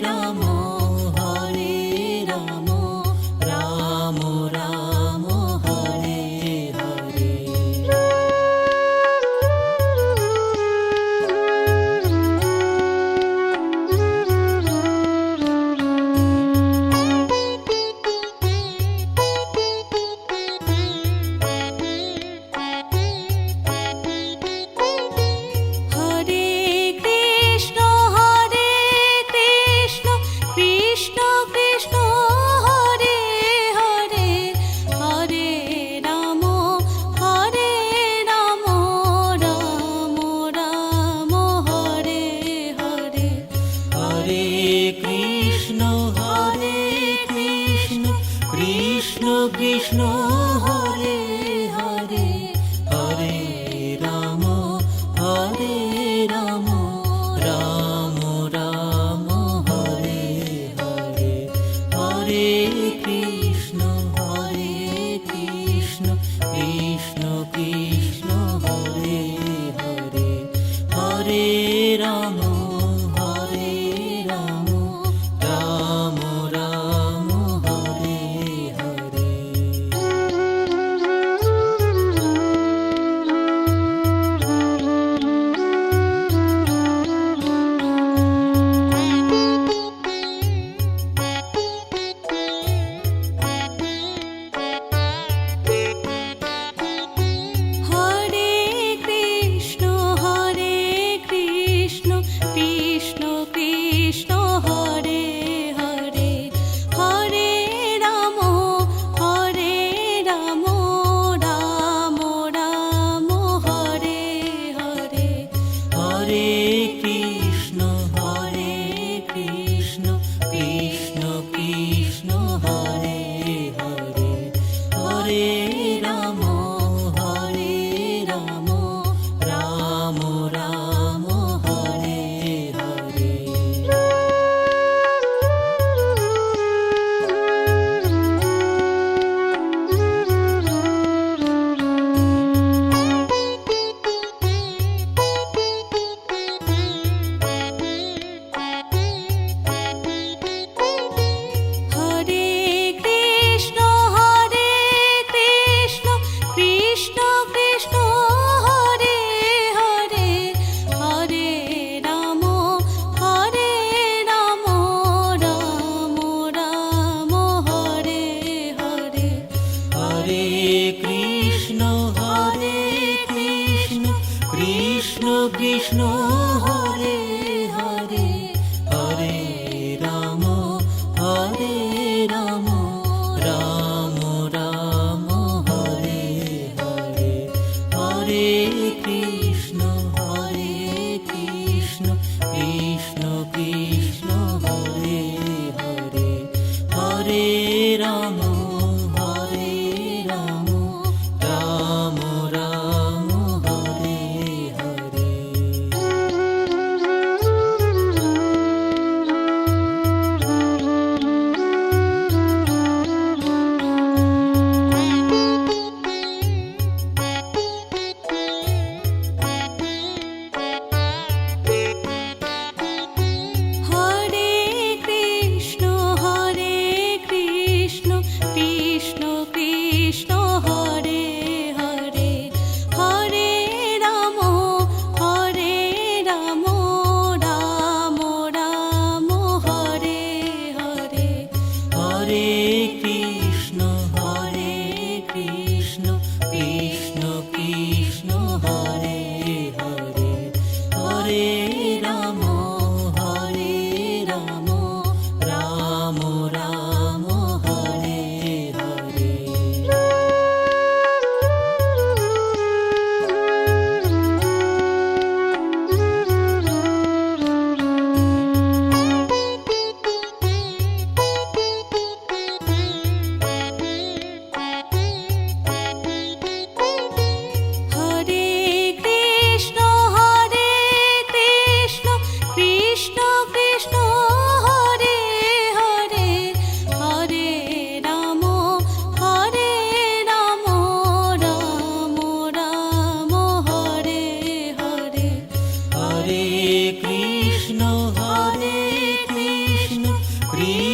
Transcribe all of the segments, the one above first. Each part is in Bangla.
রাম হরে রাম রাম রাম হরে হরে। কৃষ্ণ হরে হরে হরে রাম রাম রাম হরে হরে। হরে কৃষ্ণ কৃষ্ণ কৃষ্ণ হরে হরে হরে রাম রাম রাম হরে হরে।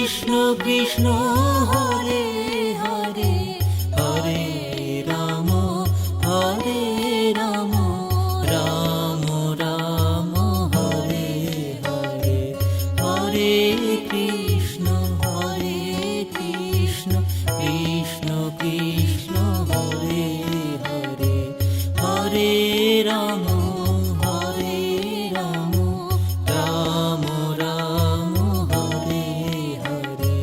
কৃষ্ণ কৃষ্ণ হরে হরে হরে রাম রাম রাম হরে হরে হরে কৃষ্ণ কৃষ্ণ কৃষ্ণ হরে হরে হরে রাম রাম রাম হরে হরে।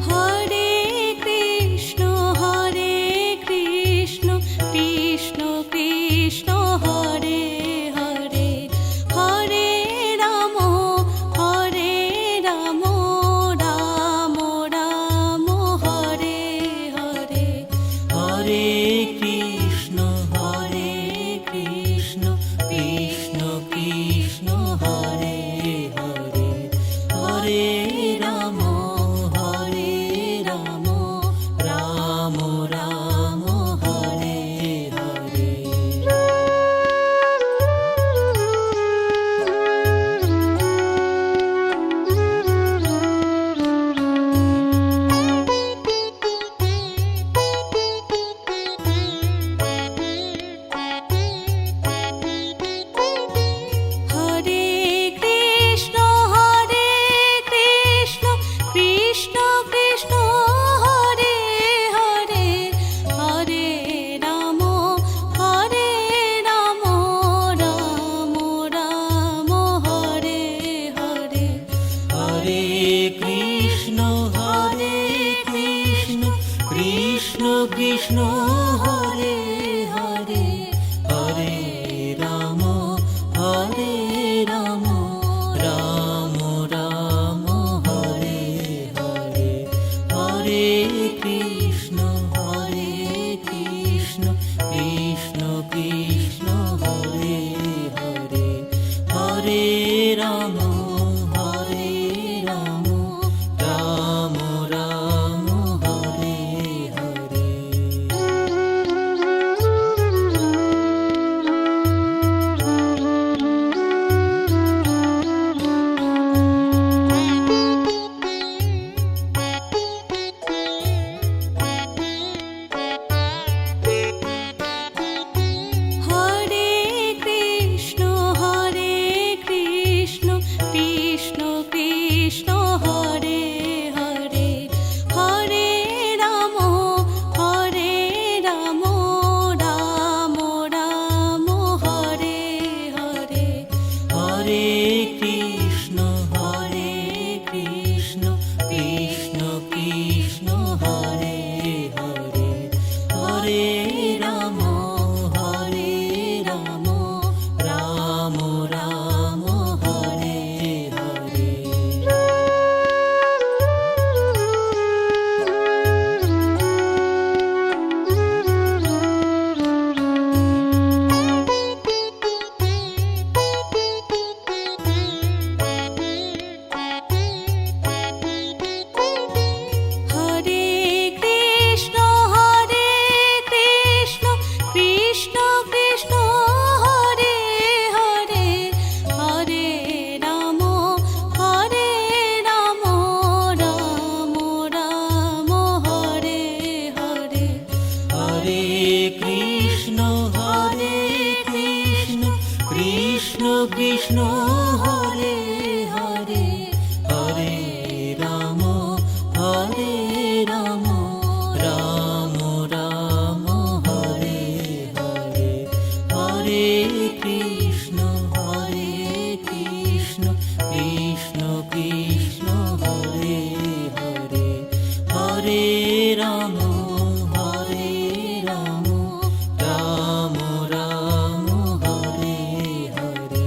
হরে কৃষ্ণ কৃষ্ণ কৃষ্ণ হরে হরে হরে রাম রাম রাম হরে হরে হরে কৃষ্ণ কৃষ্ণ কৃষ্ণ হরে হরে হরে রাম রাম রাম হরে হরে। হরে কৃষ্ণ কৃষ্ণ কৃষ্ণ হরে হরে হরে রাম রাম রাম হরে হরে হরে কৃষ্ণ কৃষ্ণ কৃষ্ণ হরে হরে হরে রাম রাম রাম হরে হরে হরে কৃষ্ণ কৃষ্ণ কৃষ্ণ হরে হরে হরে রাম রাম রাম হরে হরে। হরে কৃষ্ণ কৃষ্ণ কৃষ্ণ হরে হরে হরে রাম রাম রাম হরে হরে হরে কৃষ্ণ কৃষ্ণ কৃষ্ণ হরে হরে হরে রাম রাম হরে হরে। হরে কৃষ্ণ কৃষ্ণ কৃষ্ণ হরে হরে হরে রাম রাম রাম হরে হরে হরে কৃষ্ণ কৃষ্ণ কৃষ্ণ হরে হরে হরে রাম রাম রাম হরে হরে হরে কৃষ্ণ কৃষ্ণ কৃষ্ণ হরে হরে হরে রাম রাম রাম হরে হরে।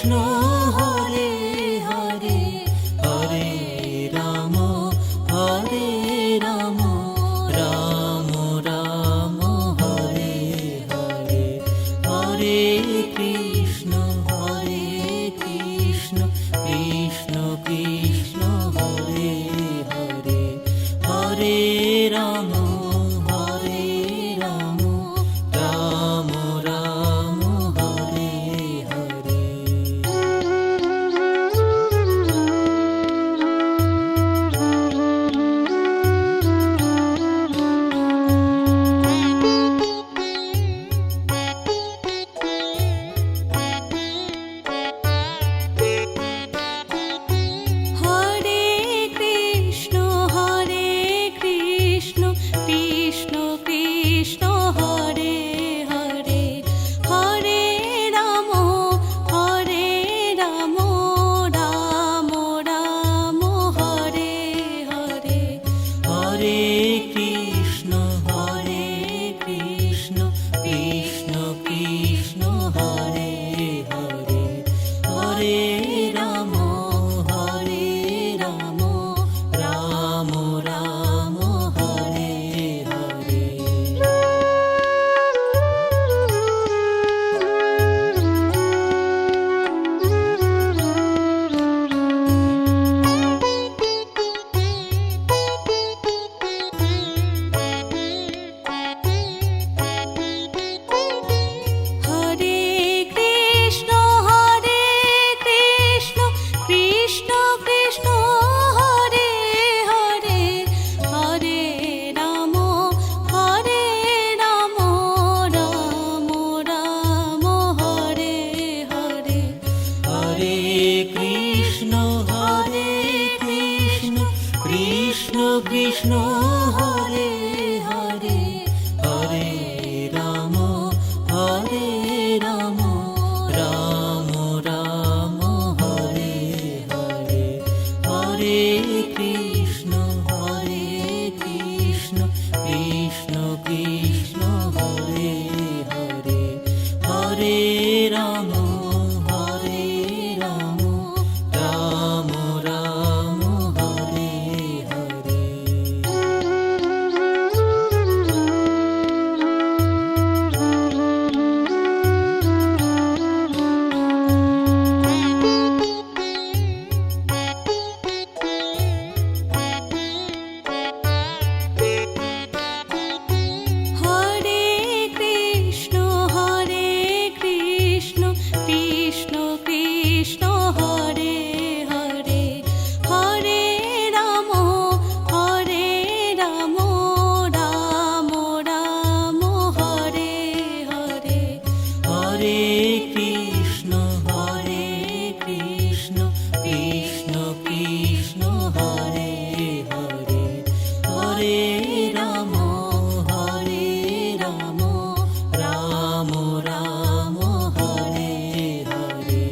কৃষ্ণ হরে হরে হরে রাম রাম রাম হরে হরে হরে কৃষ্ণ কৃষ্ণ কৃষ্ণ হরে হরে হরে রাম রাম রাম হরে হরে। হরে কৃষ্ণ কৃষ্ণ কৃষ্ণ হরে হরে হরে রাম রাম রাম হরে হরে হরে কৃষ্ণ কৃষ্ণ কৃষ্ণ হরে হরে হরে রাম রাম রাম হরে হরে। হরে কৃষ্ণ কৃষ্ণ কৃষ্ণ হরে হরে হরে রাম রাম রাম হরে হরে হরে কৃষ্ণ কৃষ্ণ কৃষ্ণ হরে হরে হরে রাম রাম রাম হরে হরে হরে কৃষ্ণ কৃষ্ণ কৃষ্ণ হরে হরে হরে রাম রাম রাম হরে হরে। হরে কৃষ্ণ কৃষ্ণ কৃষ্ণ হরে হরে হরে রাম রাম রাম হরে হরে হরে কৃষ্ণ কৃষ্ণ কৃষ্ণ হরে হরে হরে রাম রাম রাম হরে হরে।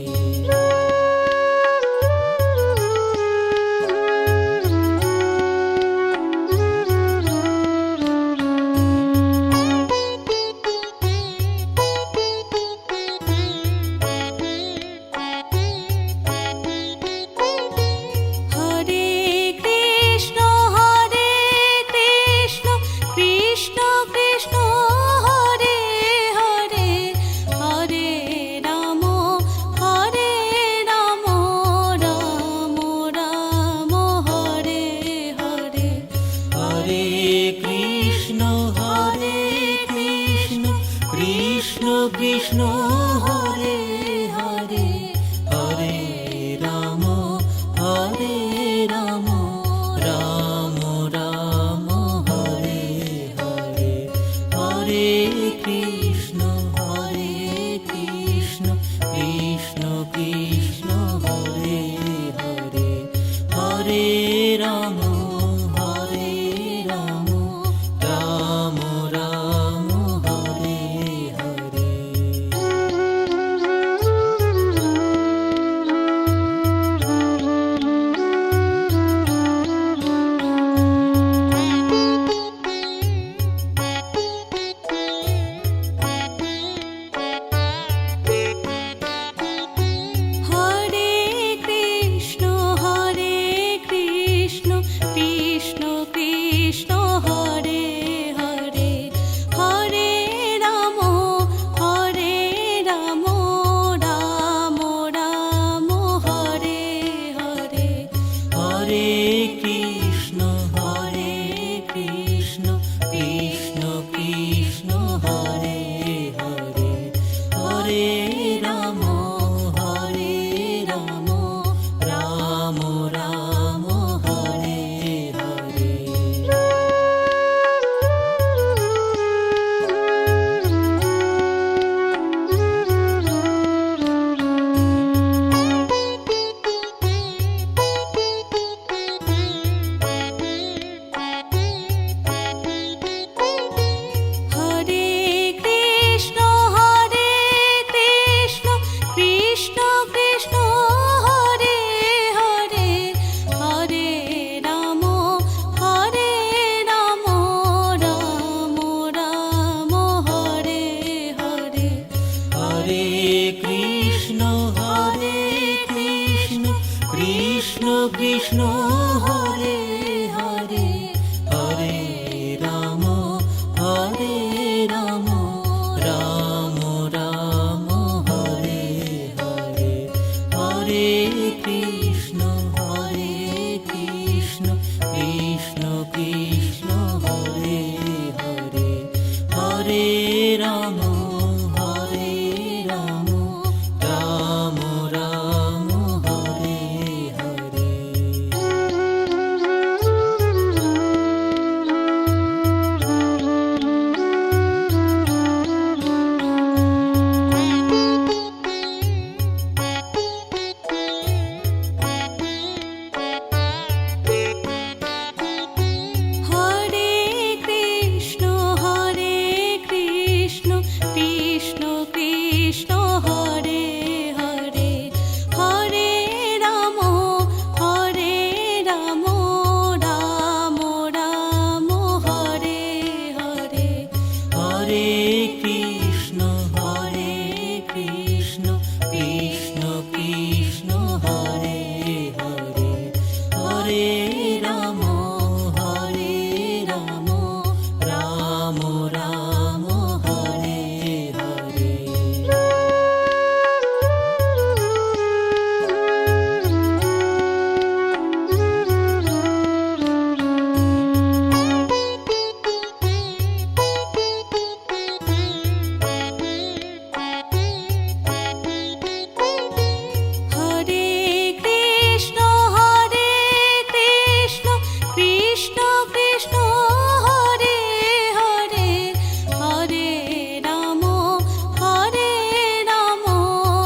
হরে কৃষ্ণ কৃষ্ণ কৃষ্ণ হরে হরে হরে রাম রাম রাম হরে হরে হরে কৃষ্ণ কৃষ্ণ কৃষ্ণ হরে হরে হরে রাম রাম রাম হরে হরে হরে কৃষ্ণ কৃষ্ণ কৃষ্ণ হরে হরে হরে রাম রাম রাম হরে হরে। কৃষ্ণ হরে হরে হরে রাম রাম রাম হরে হরে হরে কৃষ্ণ কৃষ্ণ কৃষ্ণ হরে হরে হরে রাম রাম রাম হরে হরে। হরে কৃষ্ণ কৃষ্ণ কৃষ্ণ হরে হরে হরে রাম রাম রাম হরে হরে হরে কৃষ্ণ কৃষ্ণ কৃষ্ণ হরে হরে হরে রাম রাম রাম হরে হরে। হরে কৃষ্ণ কৃষ্ণ কৃষ্ণ হরে হরে হরে রাম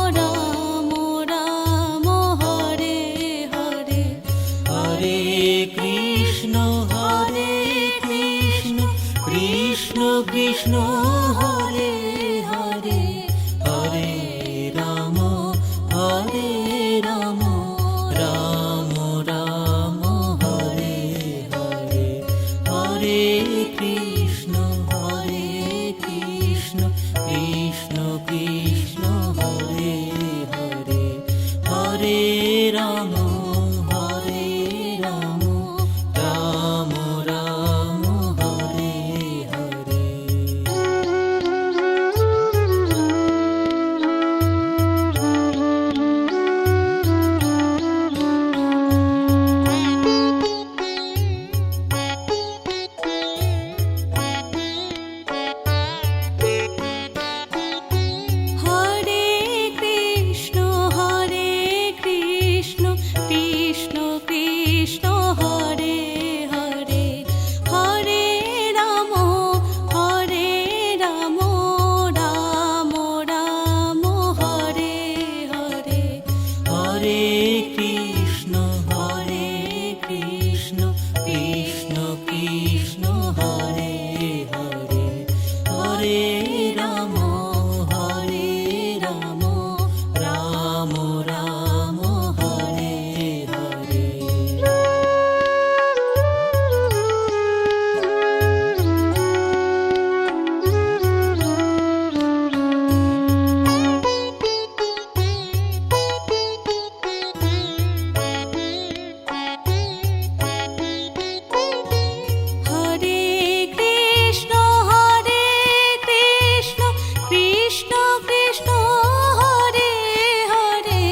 রাম রাম হরে হরে হরে কৃষ্ণ কৃষ্ণ কৃষ্ণ হরে হরে হরে রাম রাম রাম হরে হরে হরে কৃষ্ণ কৃষ্ণ কৃষ্ণ হরে হরে হরে রাম রাম রাম হরে হরে। হরে কৃষ্ণ কৃষ্ণ কৃষ্ণ হরে হরে হরে রাম রাম রাম হরে হরে হরে কৃষ্ণ কৃষ্ণ কৃষ্ণ হরে হরে হরে রাম রাম রাম হরে হরে। হরে কৃষ্ণ কৃষ্ণ কৃষ্ণ হরে হরে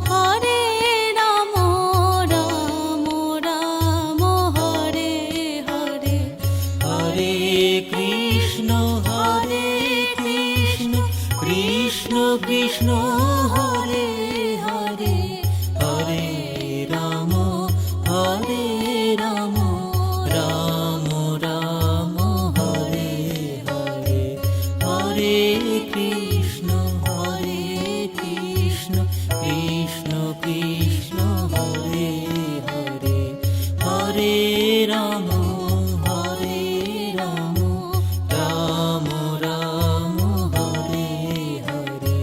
হরে রাম রাম রাম হরে হরে হরে কৃষ্ণ কৃষ্ণ কৃষ্ণ হরে হরে হরে রাম রাম রাম হরে হরে হরে কৃষ্ণ কৃষ্ণ কৃষ্ণ হরে হরে হরে রাম রাম হরে হরে।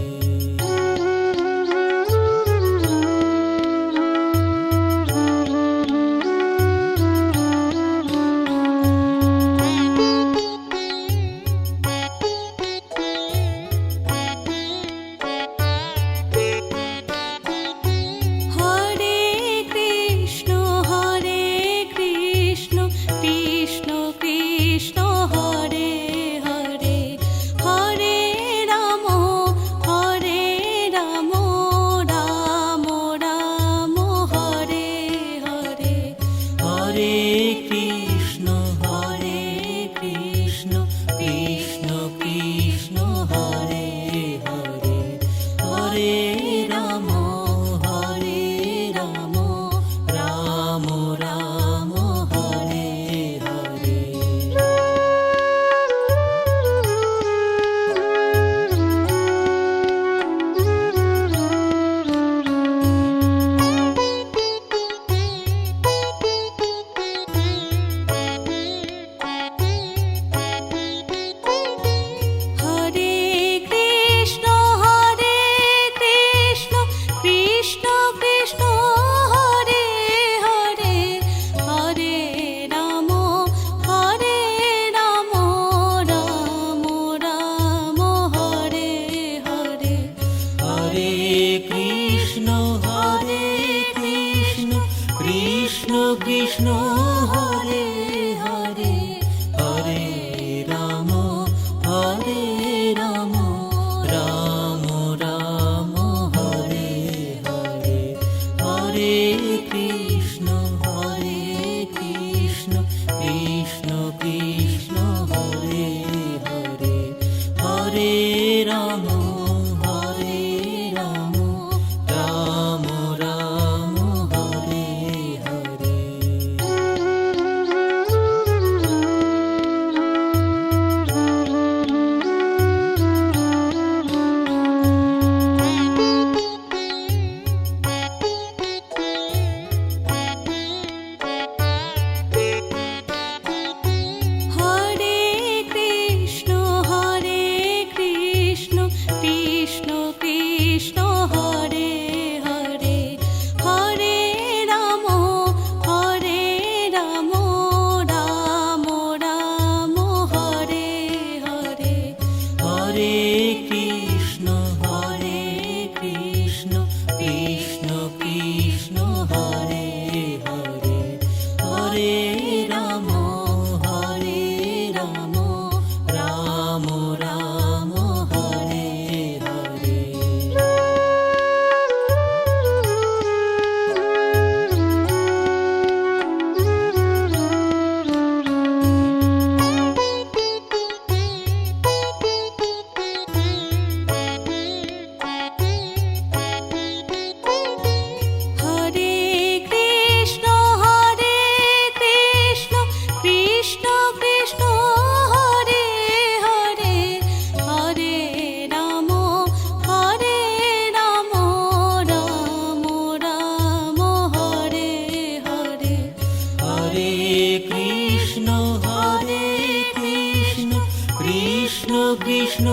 কৃষ্ণ কৃষ্ণ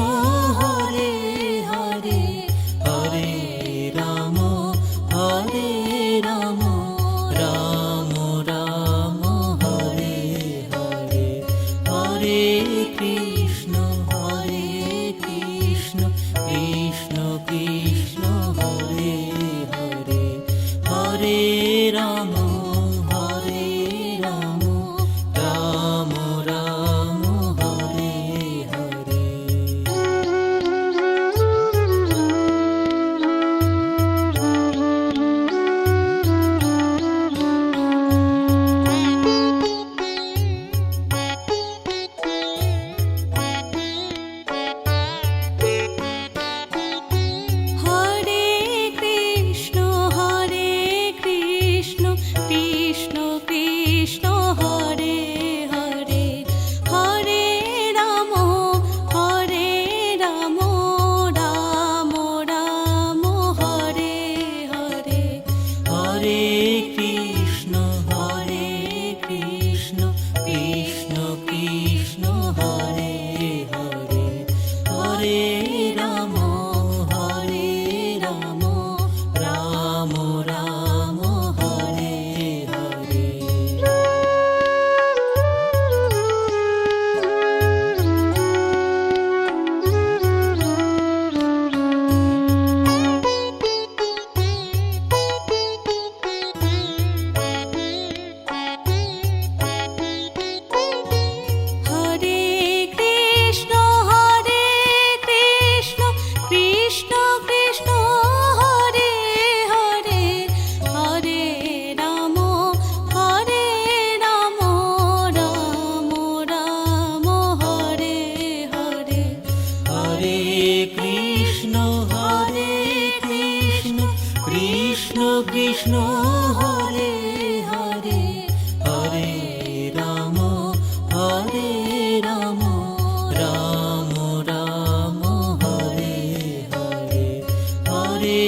হরে হরে হরে রাম রাম রাম হরে হরে হরে কৃষ্ণ কৃষ্ণ কৃষ্ণ হরে হরে হরে রাম রাম রাম হরে হরে। হরে কৃষ্ণ কৃষ্ণ কৃষ্ণ হরে হরে হরে রাম রাম রাম হরে হরে হরে কৃষ্ণ কৃষ্ণ কৃষ্ণ হরে হরে হরে রাম রাম রাম হরে হরে। হরে কৃষ্ণ কৃষ্ণ কৃষ্ণ হরে হরে হরে রাম রাম রাম হরে হরে হরে কৃষ্ণ কৃষ্ণ কৃষ্ণ হরে হরে হরে রাম রাম রাম হরে হরে হরে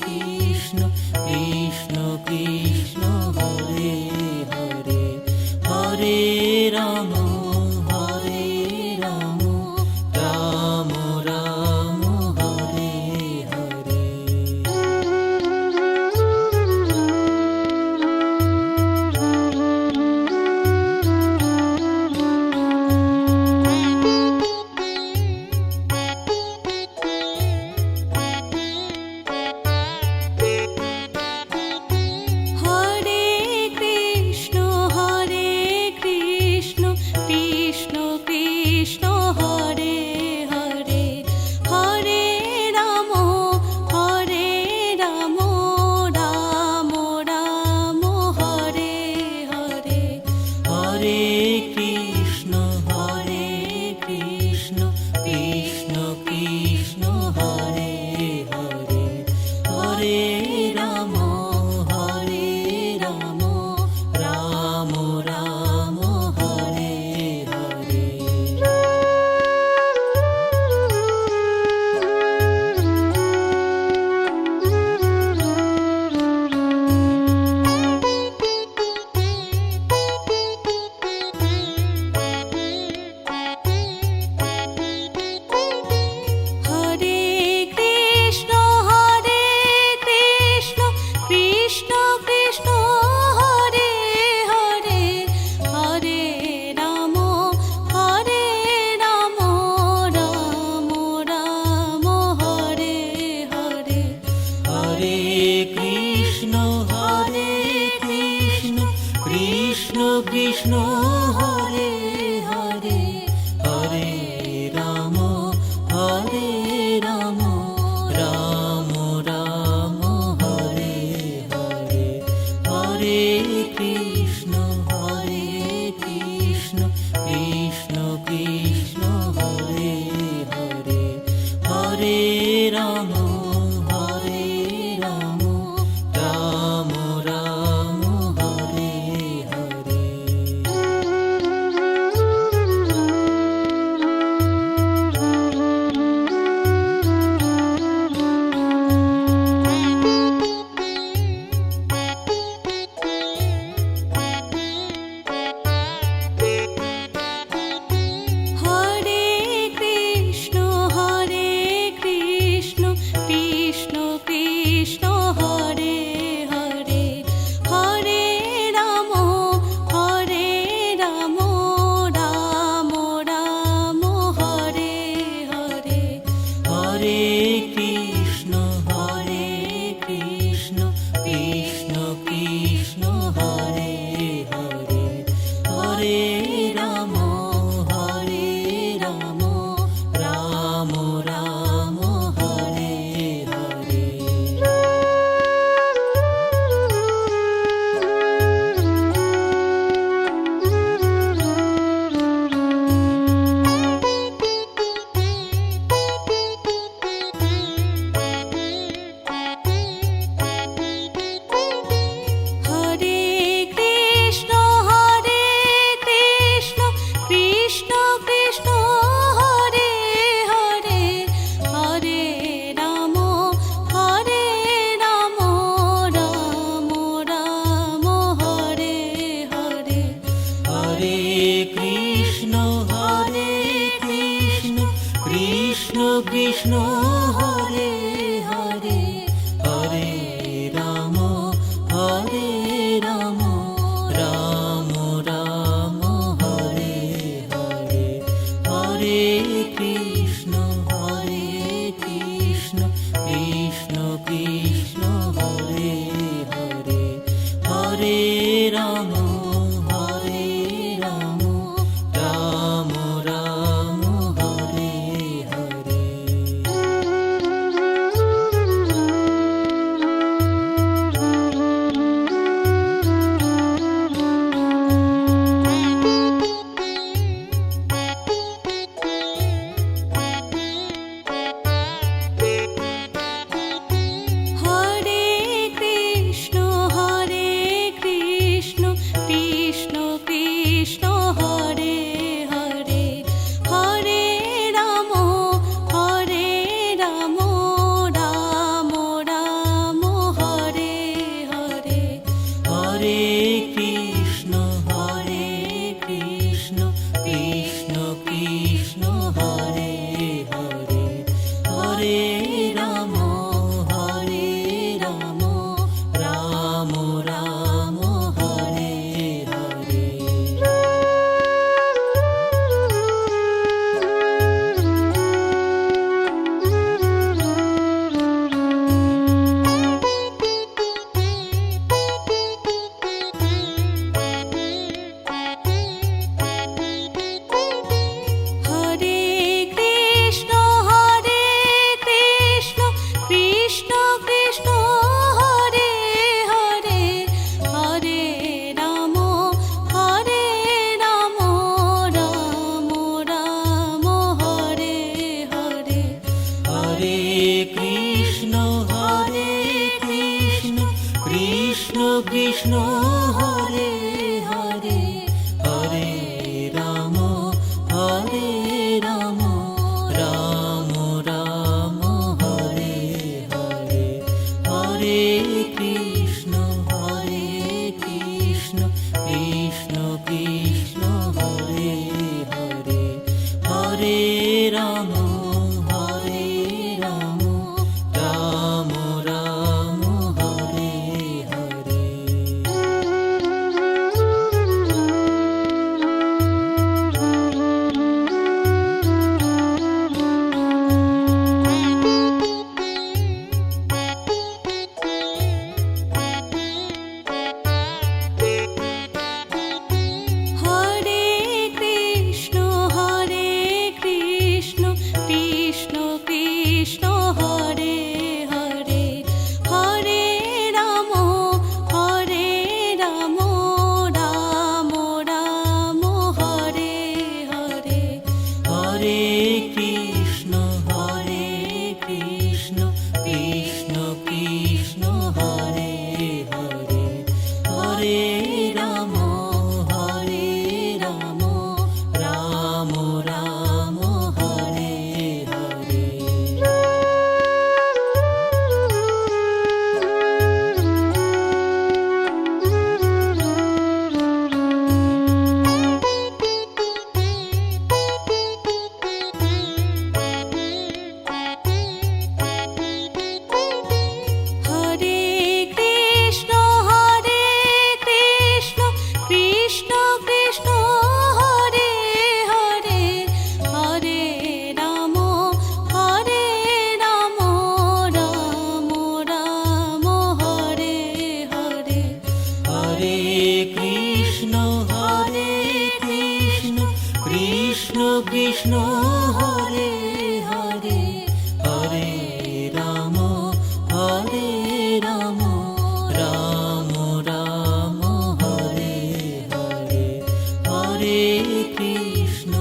কৃষ্ণ কৃষ্ণ কৃষ্ণ হরে হরে হরে রাম রাম রাম হরে হরে। হরে কৃষ্ণ কৃষ্ণ কৃষ্ণ হরে হরে হরে রাম রাম রাম হরে হরে হরে কৃষ্ণ কৃষ্ণ কৃষ্ণ হরে হরে হরে রাম রাম রাম হরে হরে। হরে কৃষ্ণ কৃষ্ণ কৃষ্ণ হরে হরে হরে রাম রাম রাম হরে হরে হরে কৃষ্ণ কৃষ্ণ কৃষ্ণ হরে হরে হরে রাম রাম রাম হরে হরে হরে কৃষ্ণ কৃষ্ণ কৃষ্ণ হরে হরে হরে রাম রাম রাম হরে হরে। কৃষ্ণ হরে হরে হরে রাম রাম রাম হরে হরে হরে কৃষ্ণ কৃষ্ণ কৃষ্ণ হরে হরে হরে রাম রাম রাম হরে হরে। হরে কৃষ্ণ কৃষ্ণ কৃষ্ণ হরে হরে হরে রাম রাম রাম হরে হরে হরে কৃষ্ণ কৃষ্ণ কৃষ্ণ হরে হরে হরে রাম রাম রাম হরে হরে। হরে কৃষ্ণ কৃষ্ণ কৃষ্ণ হরে হরে হরে রাম রাম রাম হরে হরে হরে কৃষ্ণ কৃষ্ণ কৃষ্ণ হরে হরে হরে রাম রাম রাম হরে হরে হরে কৃষ্ণ কৃষ্ণ কৃষ্ণ হরে হরে হরে রাম রাম রাম হরে হরে। হরে কৃষ্ণ কৃষ্ণ কৃষ্ণ হরে হরে হরে রাম রাম রাম হরে হরে হরে কৃষ্ণ কৃষ্ণ কৃষ্ণ হরে হরে হরে রাম রাম রাম হরে হরে। হরে কৃষ্ণ কৃষ্ণ কৃষ্ণ হরে হরে হরে রাম রাম রাম হরে হরে হরে কৃষ্ণ কৃষ্ণ কৃষ্ণ হরে হরে হরে রাম রাম রাম হরে হরে হরে কৃষ্ণ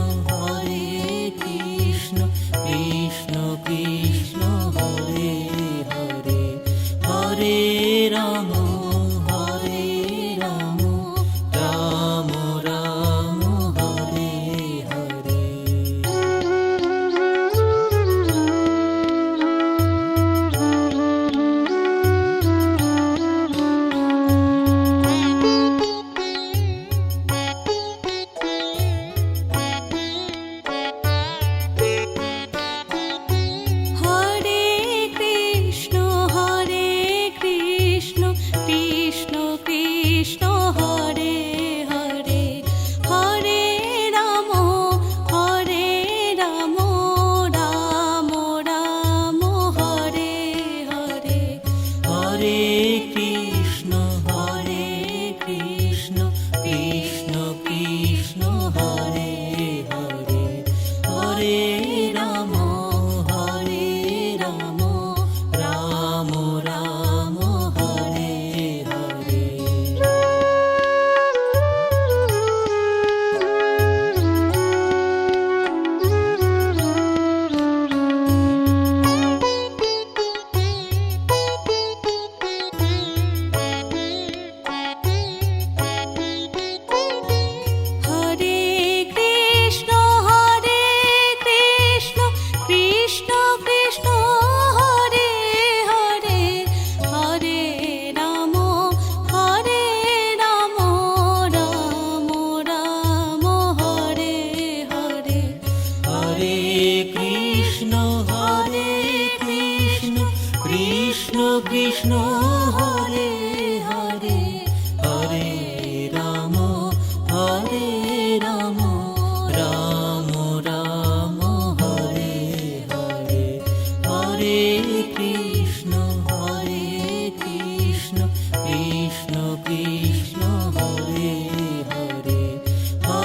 কৃষ্ণ কৃষ্ণ হরে হরে হরে রাম রাম রাম হরে হরে।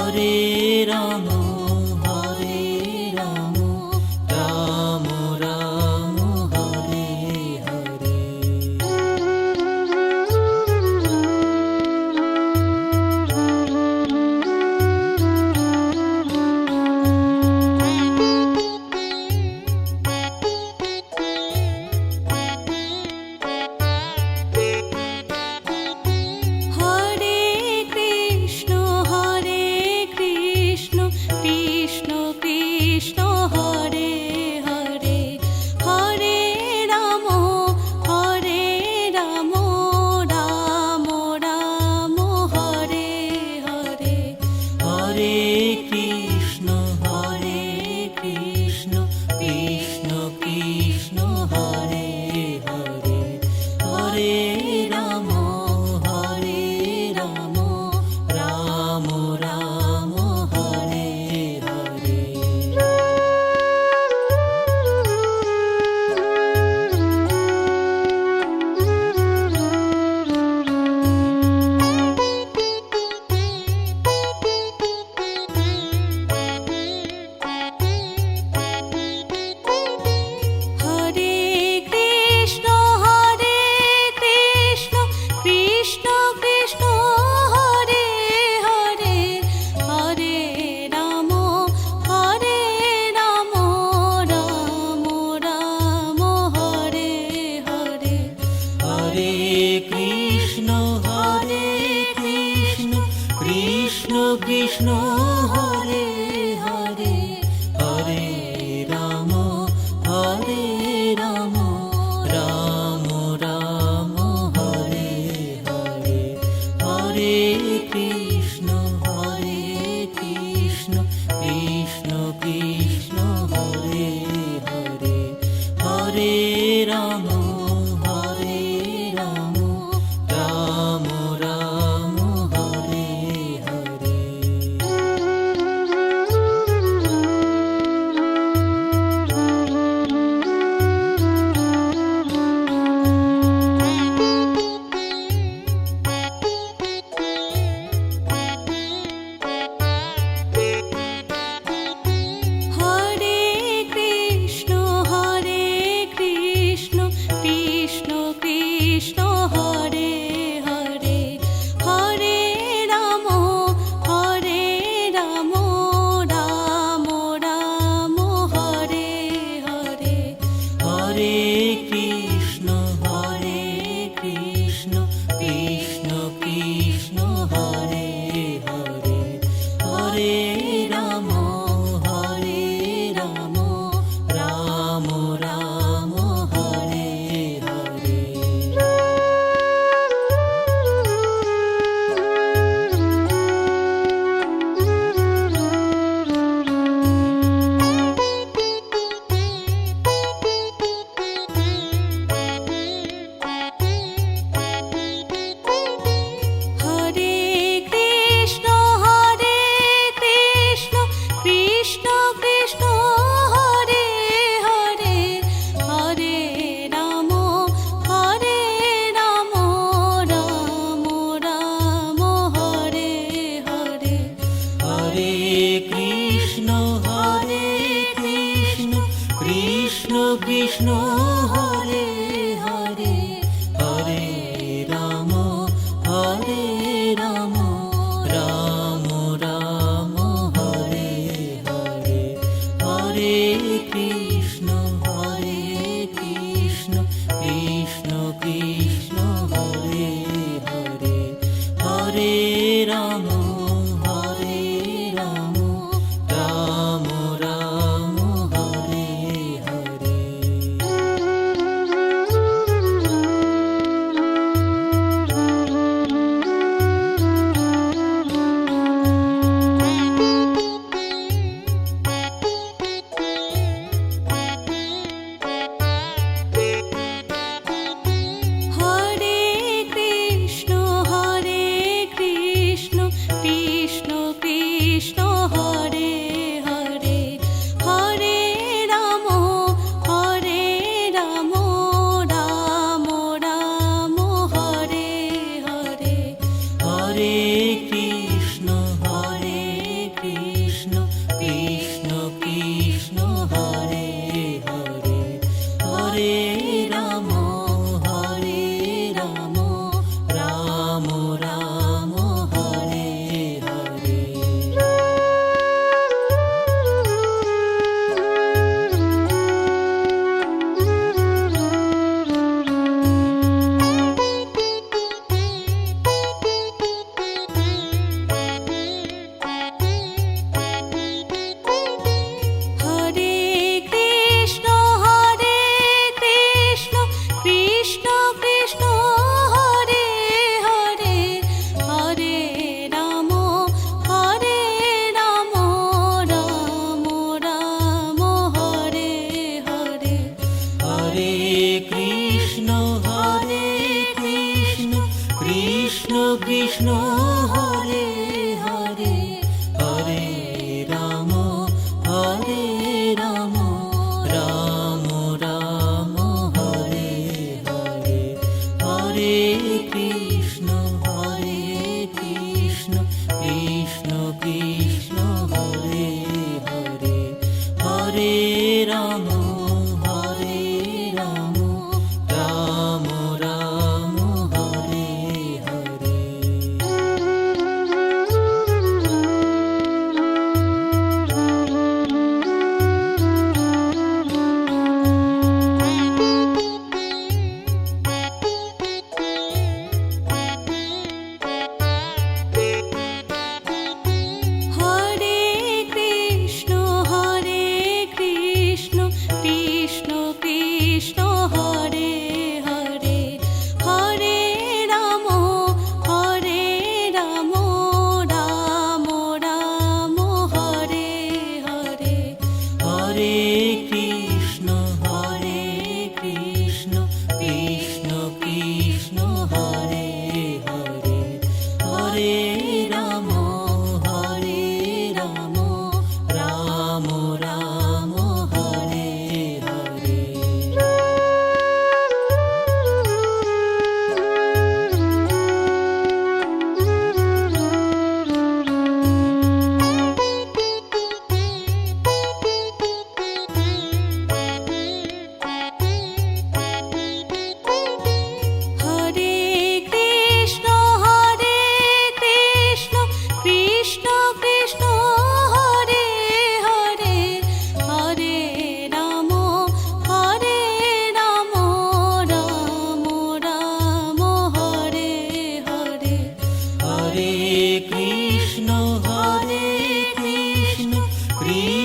হরে রাম হরে রাম রাম রাম হরে হরে। হরে কৃষ্ণ কৃষ্ণ কৃষ্ণ হরে হরে, হরে রাম রাম রাম হরে হরে। হরে কৃষ্ণ কৃষ্ণ কৃষ্ণ হরে হরে, হরে রাম রাম রাম হরে হরে। হরে কৃষ্ণ কৃষ্ণ কৃষ্ণ হরে হরে, হরে রাম রাম রাম হরে হরে। হরে কৃষ্ণ কৃষ্ণ কৃষ্ণ হরে হরে, হরে রাম রাম রাম হরে হরে। হরে কৃষ্ণ কৃষ্ণ কৃষ্ণ হরে হরে, হরে রাম রাম রাম হরে হরে। হরে কৃষ্ণ কৃষ্ণ কৃষ্ণ হরে হরে, হরে রাম রাম রাম হরে হরে। হরে কৃষ্ণ কৃষ্ণ কৃষ্ণ হরে হরে, হরে রাম রাম হরে হরে। হরে কৃষ্ণ কৃষ্ণ কৃষ্ণ হরে হরে, হরে রাম রাম রাম হরে হরে। হরে কৃষ্ণ কৃষ্ণ কৃষ্ণ হরে হরে, হরে রাম রাম রাম হরে হরে। হরে কৃষ্ণ কৃষ্ণ কৃষ্ণ হরে হরে, হরে রাম রাম হরে হরে।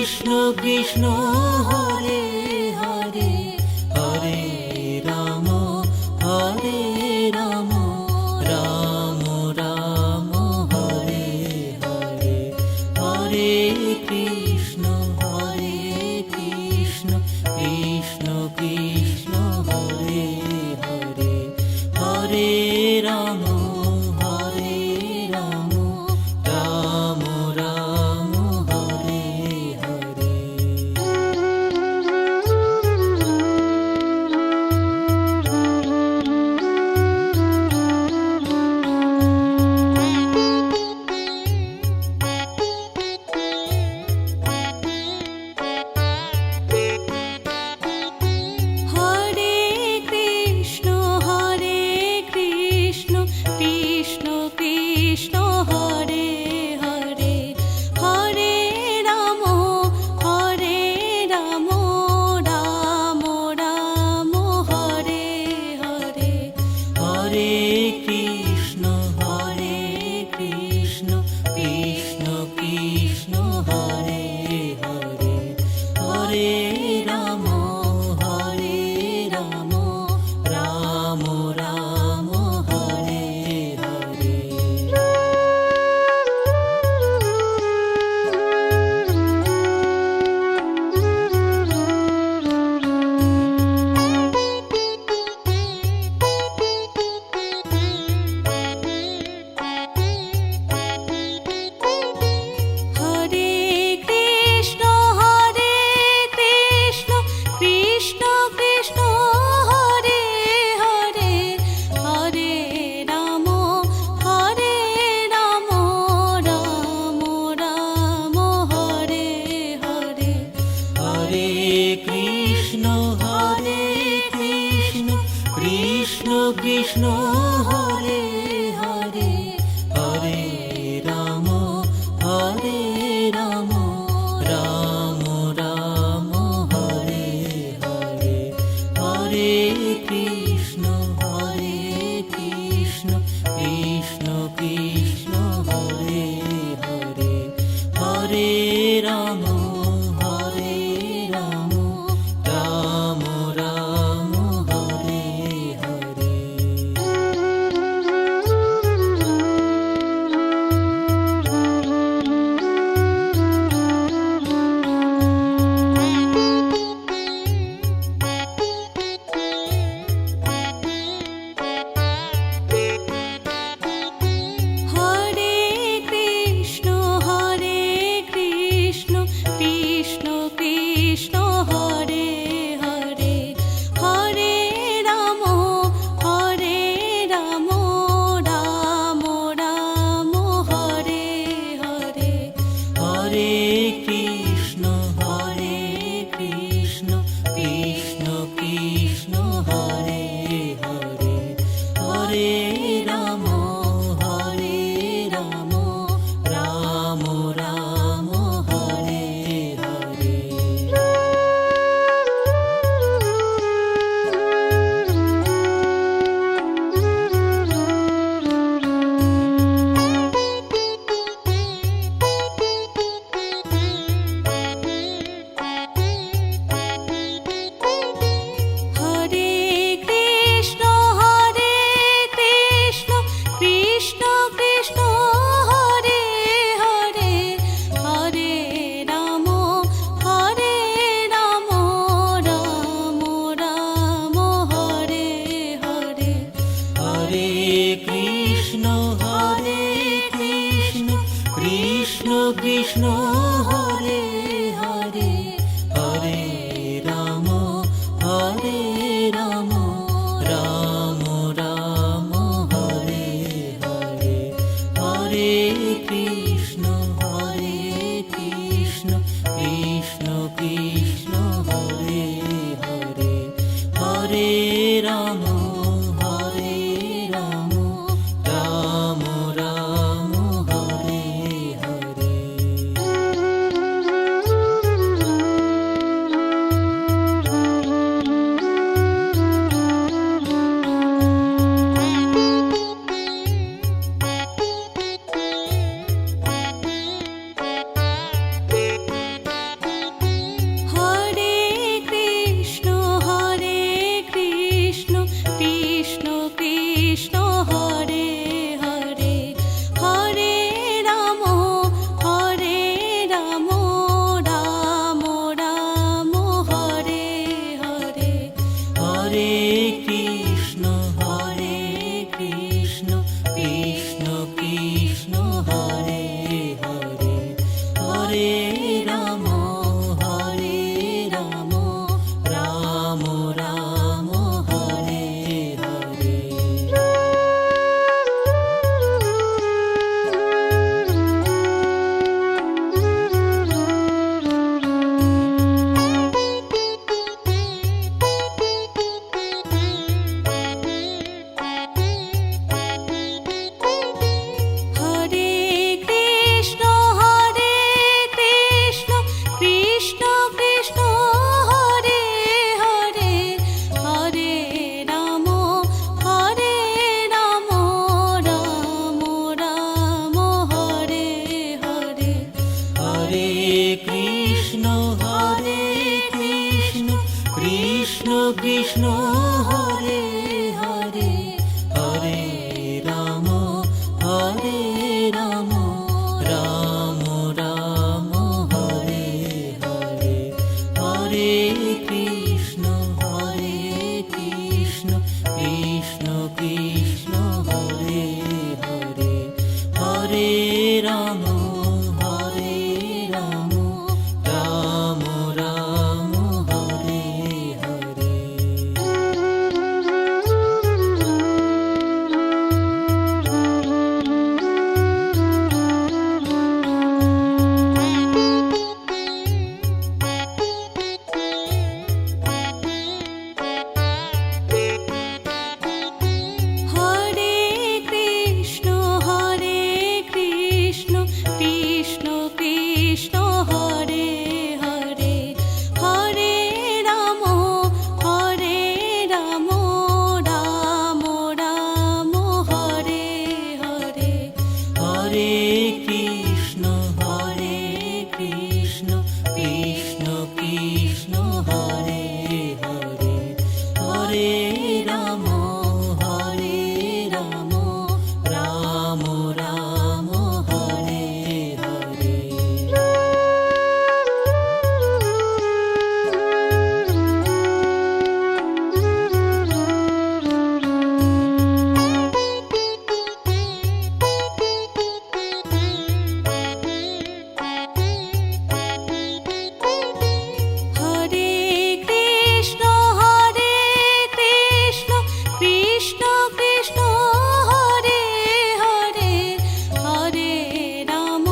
কৃষ্ণ কৃষ্ণ হরে হরে হরে রাম রাম রাম হরে হরে হরে কৃষ্ণ কৃষ্ণ কৃষ্ণ হরে হরে হরে রাম রাম রাম হরে হরে। হরে কৃষ্ণ কৃষ্ণ কৃষ্ণ হরে হরে হরে রাম রাম রাম হরে হরে হরে কৃষ্ণ কৃষ্ণ কৃষ্ণ হরে হরে হরে রাম রাম রাম হরে হরে। হরে কৃষ্ণ কৃষ্ণ কৃষ্ণ হরে হরে হরে রাম রাম রাম হরে হরে হরে কৃষ্ণ কৃষ্ণ কৃষ্ণ হরে হরে হরে রাম রাম রাম হরে হরে হরে কৃষ্ণ কৃষ্ণ কৃষ্ণ হরে হরে হরে রাম রাম রাম হরে হরে। হরে কৃষ্ণ কৃষ্ণ কৃষ্ণ হরে হরে হরে রাম রাম রাম হরে হরে হরে কৃষ্ণ কৃষ্ণ কৃষ্ণ হরে হরে হরে রাম রাম রাম হরে হরে। হরে কৃষ্ণ কৃষ্ণ কৃষ্ণ হরে হরে হরে রাম রাম রাম হরে হরে হরে কৃষ্ণ কৃষ্ণ কৃষ্ণ হরে হরে হরে রাম রাম রাম হরে হরে হরে কৃষ্ণ কৃষ্ণ কৃষ্ণ হরে হরে হরে রাম রাম রাম হরে হরে। কৃষ্ণ হরে হরে হরে রাম রাম রাম হরে হরে হরে কৃষ্ণ কৃষ্ণ কৃষ্ণ হরে হরে হরে রাম রাম রাম হরে হরে। হরে কৃষ্ণ কৃষ্ণ কৃষ্ণ হরে হরে হরে রাম রাম রাম হরে হরে হরে কৃষ্ণ কৃষ্ণ কৃষ্ণ হরে হরে হরে রাম রাম রাম হরে হরে। হরে কৃষ্ণ কৃষ্ণ কৃষ্ণ হরে হরে হরে রাম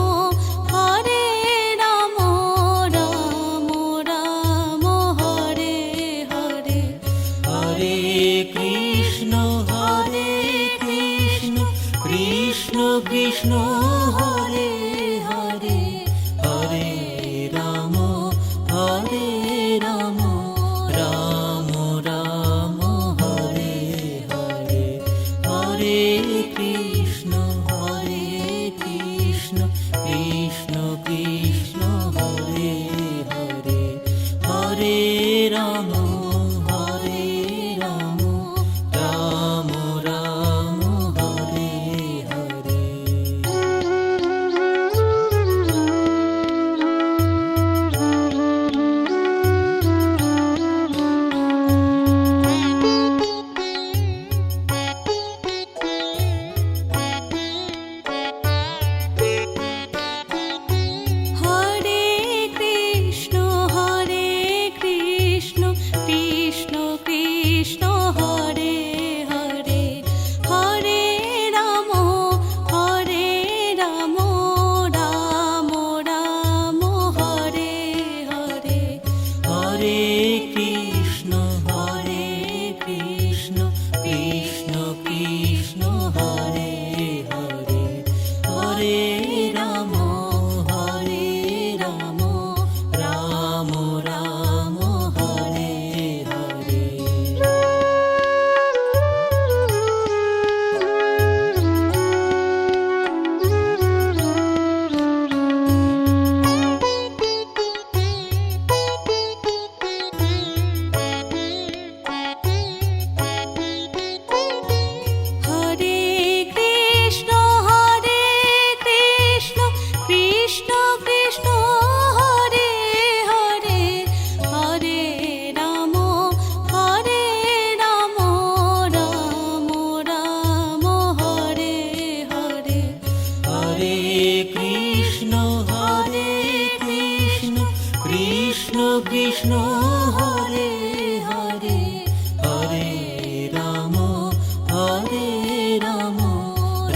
রাম রাম হরে হরে হরে কৃষ্ণ কৃষ্ণ কৃষ্ণ হরে হরে হরে রাম রাম রাম হরে হরে হরে কৃষ্ণ কৃষ্ণ কৃষ্ণ হরে হরে হরে রাম রাম রাম হরে হরে। হরে কৃষ্ণ কৃষ্ণ কৃষ্ণ হরে হরে হরে রাম রাম রাম হরে হরে হরে কৃষ্ণ কৃষ্ণ কৃষ্ণ হরে হরে হরে রাম রাম রাম হরে হরে। হরে কৃষ্ণ কৃষ্ণ কৃষ্ণ হরে হরে হরে রাম রাম রাম হরে হরে হরে কৃষ্ণ কৃষ্ণ কৃষ্ণ হরে হরে হরে রাম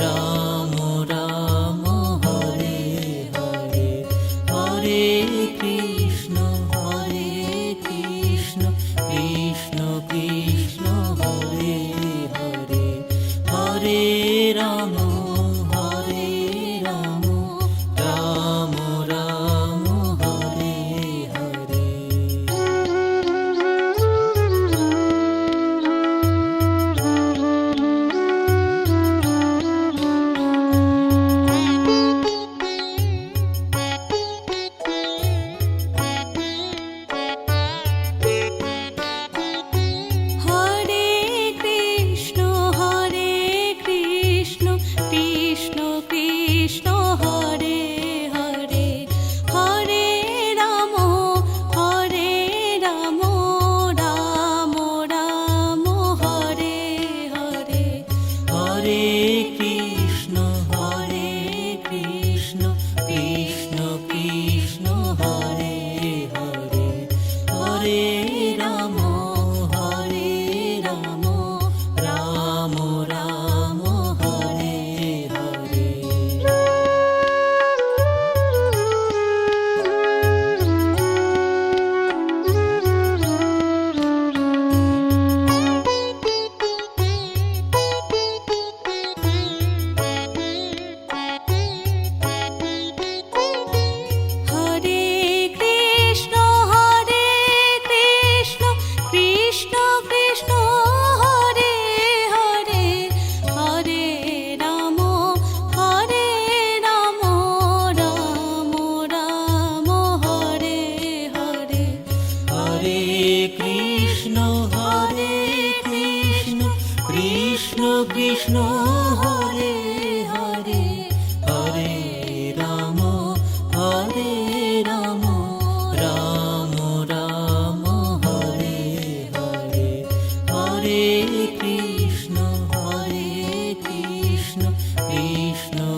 রাম রাম হরে হরে হরে কৃষ্ণ কৃষ্ণ কৃষ্ণ হরে হরে হরে রাম রাম হরে হরে। কৃষ্ণ